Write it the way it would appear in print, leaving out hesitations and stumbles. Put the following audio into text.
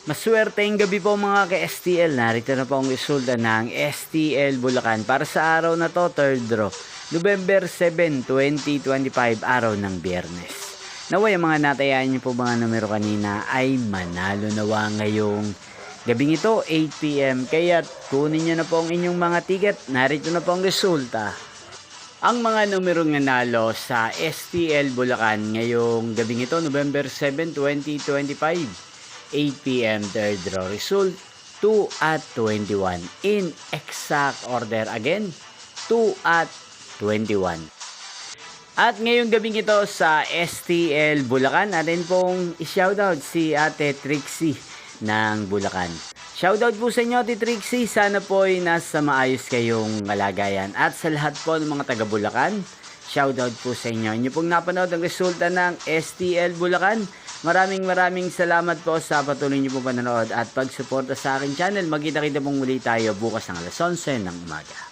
Maswerteng gabi po mga ka-STL. Narito na po ang resulta ng STL Bulacan para sa araw na to, third draw. November 7, 2025, araw ng Biyernes. Naway ang mga natayaan niyo po mga numero kanina ay manalo nawa ngayong gabing ito, 8 PM. Kaya kunin niyo na po ang inyong mga ticket. Narito na po ang resulta. Ang mga numerong nanalo sa STL Bulacan ngayong gabing ito, November 7, 2025. 8 PM third draw result 2 at 21 in exact order again 2 at 21. At ngayong gabing ito sa STL Bulacan, natin pong i-shoutout si Ate Trixie ng Bulacan. Shoutout po sa inyo Ate Trixie, sana po ay nasa maayos kayong kalagayan. At sa lahat po ng mga taga Bulacan, shoutout po sa inyo. Inyo pong napanood ang resulta ng STL Bulacan. Maraming salamat po sa patuloy niyo po panonood at pagsuporta sa aking channel. Magkita-kita pong muli tayo bukas ng alas 11 ng umaga.